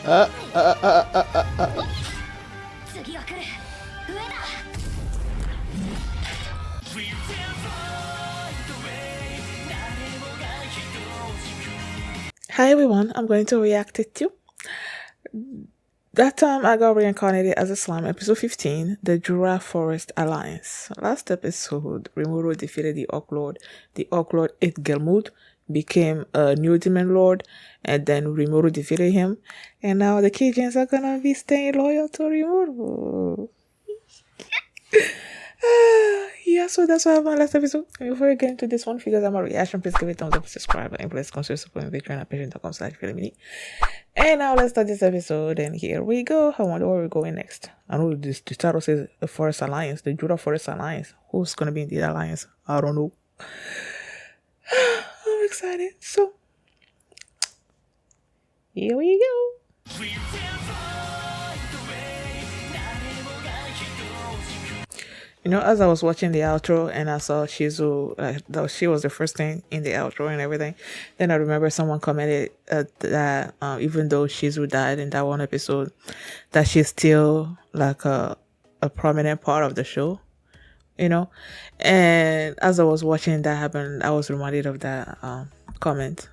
Hi everyone, I'm going to react it to. That time I got reincarnated as a slime, episode 15, the Jura Forest Alliance. Last episode, Rimuru defeated the Orc Lord. The Orc Lord ate Gelmud, became a new demon lord, and then Rimuru defeated him. And now the Cajuns are gonna be staying loyal to Rimuru. Yeah, so that's what happened last episode. And before we get into this one, figures I'm a reaction, please give it a thumbs up, subscribe, and please consider supporting Patreon at patreon.com/feelingme. And now let's start this episode, and here we go. I wonder where we're going next. I know the title says the Forest Alliance, the Jura Forest Alliance. Who's gonna be in the alliance? I don't know. I'm excited. So here we go. You know, as I was watching the outro and I saw Shizu, though she was the first thing in the outro and everything, then I remember someone commented that even though Shizu died in that one episode, that she's still like a prominent part of the show, you know. And as I was watching that happen, I was reminded of that comment.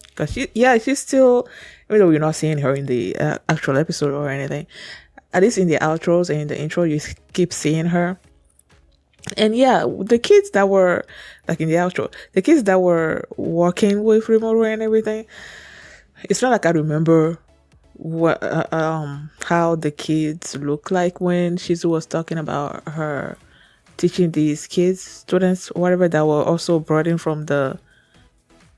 Because she's still, even though we're not seeing her in the actual episode or anything, at least in the outros and in the intro, you keep seeing her. And yeah, the kids that were, like in the outro, the kids that were working with Rimuru and everything, it's not like I remember what how the kids look like when Shizu was talking about her teaching these kids, students, whatever, that were also brought in from the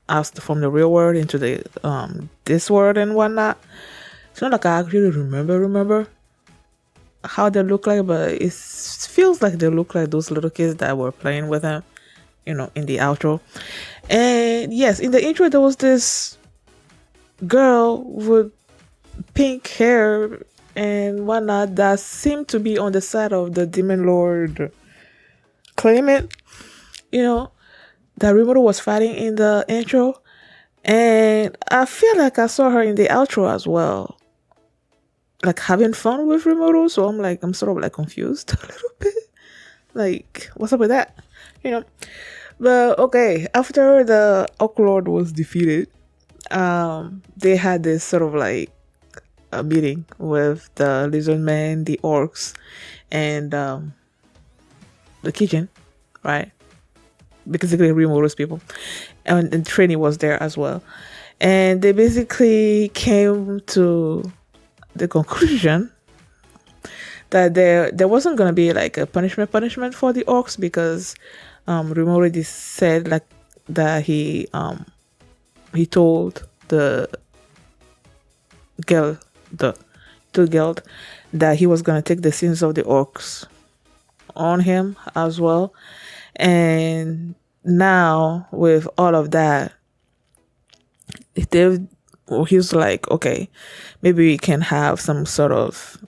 real world into the this world and whatnot. It's not like I actually remember how they look like, but it feels like they look like those little kids that were playing with him, you know, in the outro. And yes, in the intro there was this girl with pink hair and whatnot that seemed to be on the side of the demon lord claimant, you know, that Rimuru was fighting in the intro. And I feel like I saw her in the outro as well, like having fun with Rimuru. So I'm sort of like confused a little bit. Like, what's up with that? You know? But okay, after the Orc Lord was defeated, they had this sort of like a meeting with the lizard men, the orcs, and the kitchen, right? Basically Rimuru's people. And Trini was there as well. And they basically came to the conclusion that there wasn't gonna be like a punishment for the orcs, because Rimuru already said like that he told the guild that he was gonna take the sins of the orcs on him as well. And now with all of that, he's like, okay, maybe we can have some sort of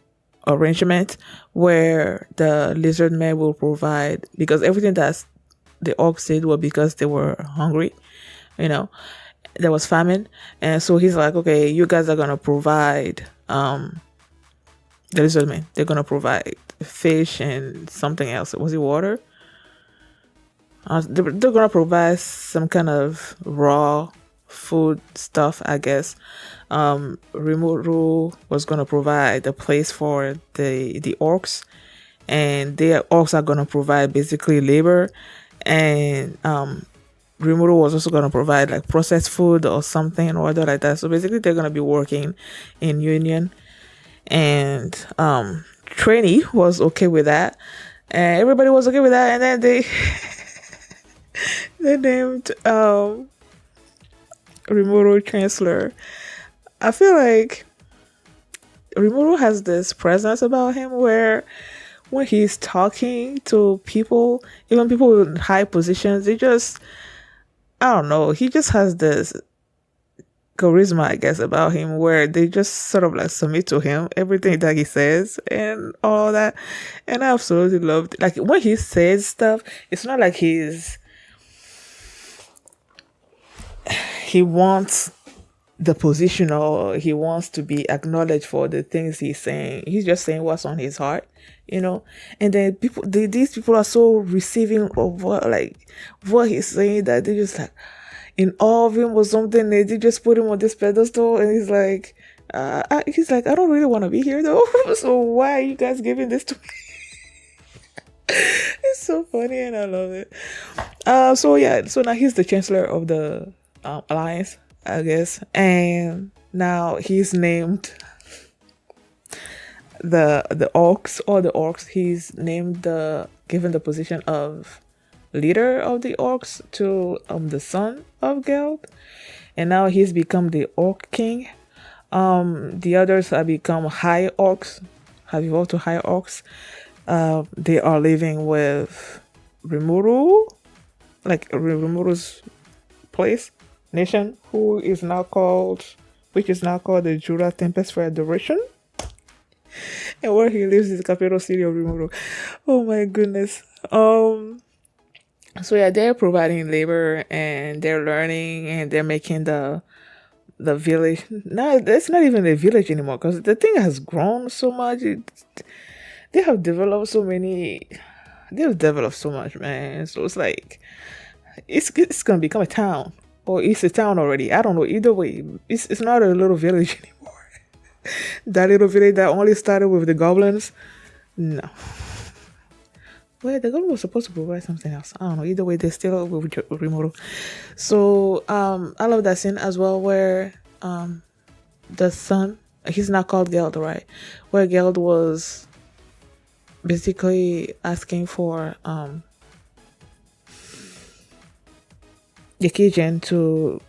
arrangement where the lizard men will provide, because everything that the orcs did was because they were hungry, you know, there was famine. And so he's like, okay, you guys are gonna provide the lizard men, they're gonna provide fish and something else. Was it water? They're gonna provide some kind of raw food stuff, I guess. Rimuru was gonna provide a place for the orcs, and the orcs are gonna provide basically labor, and Rimuru was also gonna provide like processed food or something or other like that. So basically they're gonna be working in union, and Trini was okay with that, and everybody was okay with that, and then they they named Rimuru Chancellor. I feel like Rimuru has this presence about him where when he's talking to people, even people in high positions, they just, I don't know, he just has this charisma, I guess, about him where they just sort of like submit to him, everything that he says and all that. And I absolutely loved it. Like when he says stuff, it's not like he wants the position, or he wants to be acknowledged for the things he's saying. He's just saying what's on his heart, you know. And then these people are so receiving of what he's saying, that they just like in awe of him or something. They just put him on this pedestal, and he's like, I don't really want to be here though. So why are you guys giving this to me? It's so funny, and I love it. So yeah, so now he's the chancellor of the alliance, I guess, and now he's named the orcs, or the orcs. He's named given the position of leader of the orcs to the son of Geld, and now he's become the orc king. The others have become high orcs, have evolved to high orcs. They are living with Rimuru, like Rimuru's place, nation, which is now called the Jura Tempest Federation. And where he lives is the capital city of Rimuru. Oh my goodness. So yeah, they're providing labor, and they're learning, and they're making the village. No, it's not even a village anymore, because the thing has grown so much. They have developed so many. They've developed so much, man. So it's like it's gonna become a town, or it's a town already. I don't know. Either way, it's not a little village anymore. That little village that only started with the goblins. No. Well, the goblin was supposed to provide something else. I don't know. Either way, they're still with Rimuru. So I love that scene as well, where the son, he's not called Geld, right? Where Geld was basically asking for the Kijin to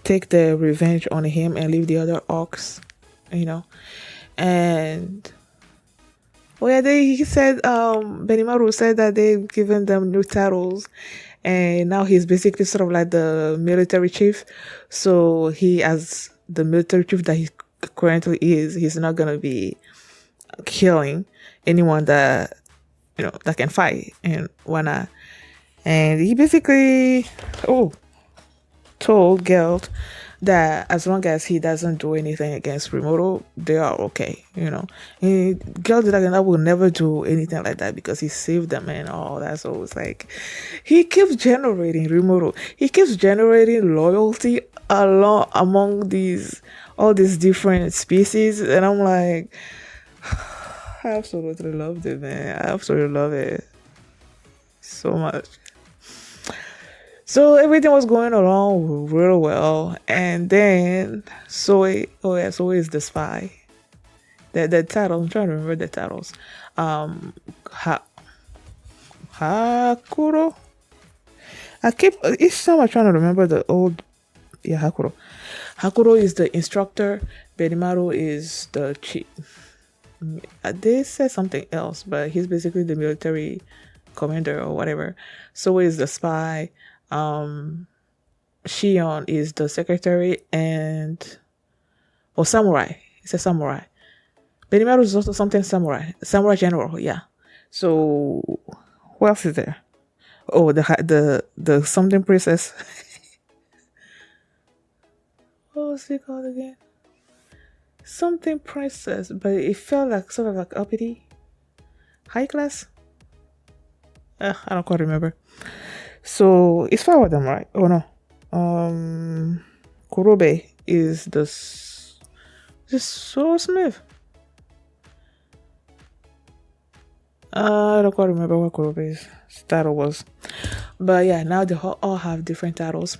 take the revenge on him and leave the other orcs, you know. And he said, Benimaru said that they've given them new titles, and now he's basically sort of like the military chief. So he, as the military chief that he currently is, he's not gonna be killing anyone that that can fight and whatnot. And he basically told Geld that as long as he doesn't do anything against Rimuru, they are okay, And Geld will never do anything like that, because he saved them and all that. So it's like he keeps generating Rimuru. He keeps generating loyalty among all these different species, and I'm like, I absolutely loved it, man. I absolutely love it so much. So everything was going along real well, and then Soe is the spy. The title, I'm trying to remember the titles. Hakuro. Each time I'm trying to remember the old, Hakuro. Hakuro is the instructor. Benimaru is the chief. They said something else, but he's basically the military commander or whatever. So is the spy. Shion is the secretary, and samurai. It's a samurai. Benimaru is also something samurai general. Yeah. So who else is there? Oh, the something princess. What was it called again? Something princess, but it felt like sort of like uppity, high class. I don't quite remember. So it's five of them, right? Oh no. Kurobe is just so smooth. I don't quite remember what Kurobe's title was, but yeah, now they all have different titles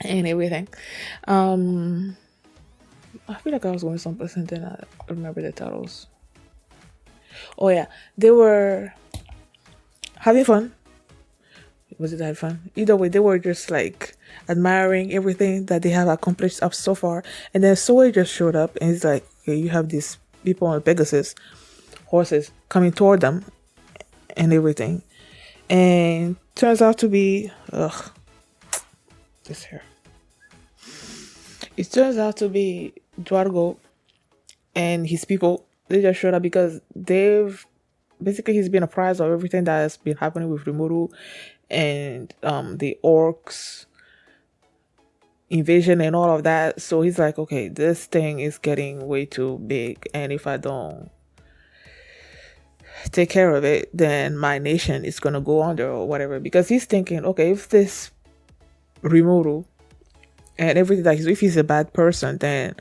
and everything. I feel like I was going someplace and then I remember the titles. Oh yeah, they were having fun. Was it that fun? Either way, they were just like admiring everything that they have accomplished up so far. And then Soe just showed up, and it's like, okay, you have these people on Pegasus horses coming toward them and everything. And turns out to be this hair. It turns out to be Dwargo and his people. They just showed up because he's been apprised of everything that has been happening with Rimuru and the orcs invasion and all of that. So he's like, okay, this thing is getting way too big, and if I don't take care of it, then my nation is gonna go under or whatever. Because he's thinking, okay, if this Rimuru and everything that if he's a bad person, then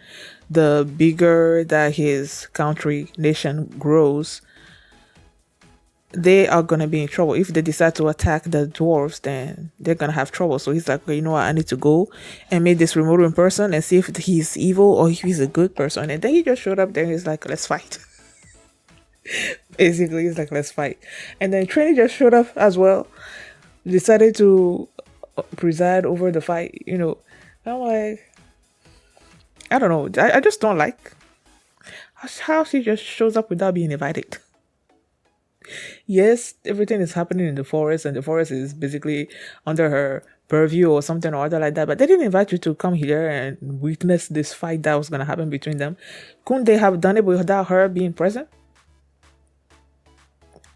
the bigger that his country nation grows, they are gonna be in trouble. If they decide to attack the dwarves, then they're gonna have trouble. So he's like, okay, you know what, I need to go and meet this remote in person and see if he's evil or if he's a good person. And then he just showed up there. He's like, let's fight. Basically, he's like, let's fight. And then Trini just showed up as well. Decided to preside over the fight. I'm like, I don't know. I just don't like how she just shows up without being invited. Yes, everything is happening in the forest, and the forest is basically under her purview or something or other like that. But they didn't invite you to come here and witness this fight that was gonna happen between them. Couldn't they have done it without her being present?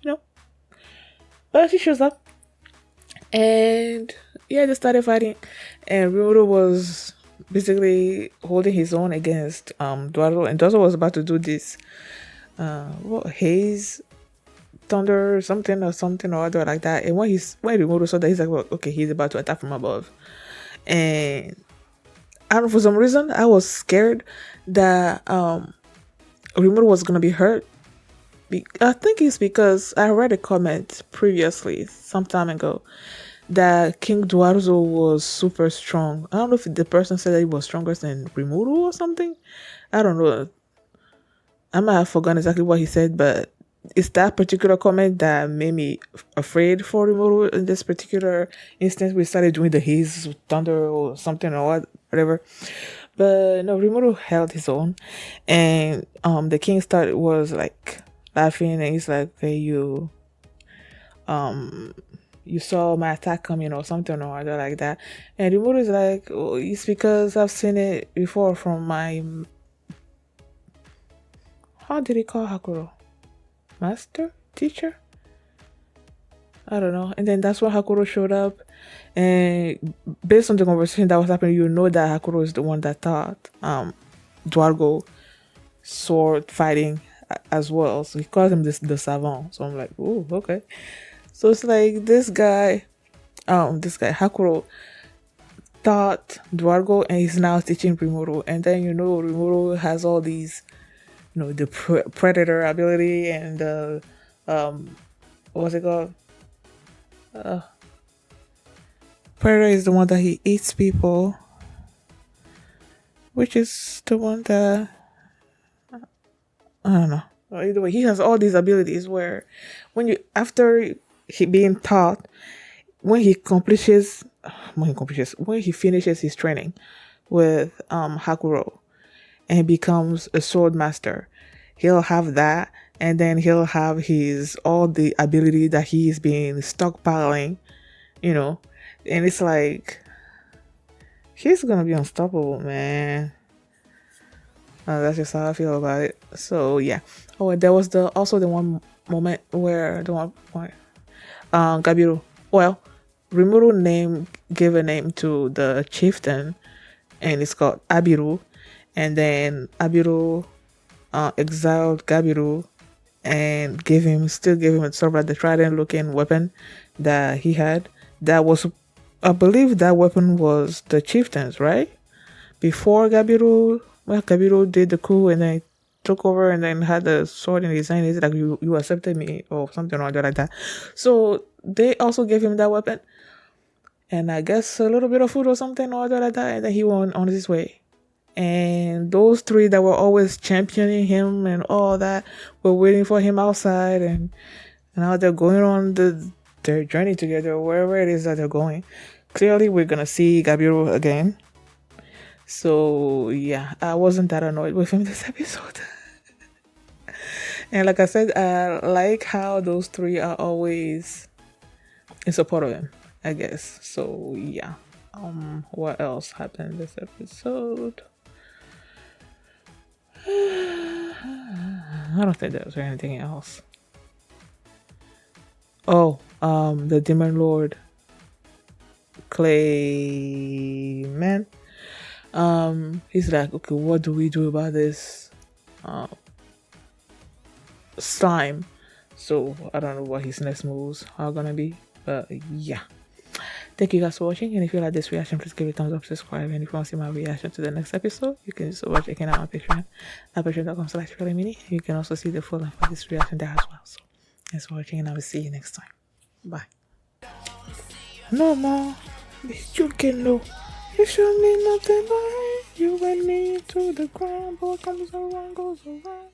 You know. But she shows up, and yeah, they started fighting, and Ryoro was basically holding his own against Duaro, and Duaro was about to do this haze thunder or something or other like that. And when Rimuru saw that, he's like, well, okay, he's about to attack from above. And I don't know, for some reason I was scared that Rimuru was gonna be hurt. I think it's because I read a comment previously some time ago that King Duarzo was super strong. I don't know if the person said that he was stronger than Rimuru or something. I don't know. I might have forgotten exactly what he said, but it's that particular comment that made me afraid for Rimuru in this particular instance. We started doing the haze thunder or something or whatever. But no, Rimuru held his own, and the king was like laughing, and he's like, okay, you saw my attack coming or something or other like that. And Rimuru is like, oh, it's because I've seen it before from my, how did he call Hakuro? Master? Teacher? I don't know. And then that's when Hakuro showed up. And based on the conversation that was happening, you know that Hakuro is the one that taught Dwargo sword fighting as well. So he calls him the savant. So I'm like, oh, okay. So it's like this guy Hakuro taught Dwargo, and he's now teaching Rimuru. And then Rimuru has all these, the predator ability and the what's it called? Predator is the one that he eats people, which is the one that I don't know. Either way, he has all these abilities where after he being taught, when he finishes his training with Hakuro and becomes a sword master, he'll have that, and then he'll have all the ability that he's been stockpiling, and it's like he's gonna be unstoppable, man. That's just how I feel about it. So yeah. Oh, and there was also the one moment where Gabiru. Well, Rimuru gave a name to the chieftain, and it's called Abiru, and then Abiru exiled Gabiru and still gave him sort of like the trident looking weapon that he had. That was, I believe that weapon was the chieftain's, right? Before Gabiru did the coup and then took over and then had the sword in his hand. He's like, you accepted me or something or other like that. So they also gave him that weapon, and I guess a little bit of food or something or other like that, and then he went on his way. And those three that were always championing him and all that were waiting for him outside, and now they're going on their journey together, wherever it is that they're going. Clearly, we're gonna see Gabiru again. So yeah, I wasn't that annoyed with him this episode. And like I said, I like how those three are always in support of him, I guess. So yeah. What else happened this episode? I don't think there was anything else. Oh, the Demon Lord Clayman. He's like, okay, what do we do about this slime? So I don't know what his next moves are gonna be, but yeah. Thank you guys for watching, and if you like this reaction, please give it a thumbs up, subscribe, and if you want to see my reaction to the next episode, you can just watch checking out my Patreon at patreon.com/mini. You can also see the full length of this reaction there as well. So thanks for watching, and I will see you next time. Bye. No more, you can know. You should need nothing but you and me to the ground. What comes around goes around.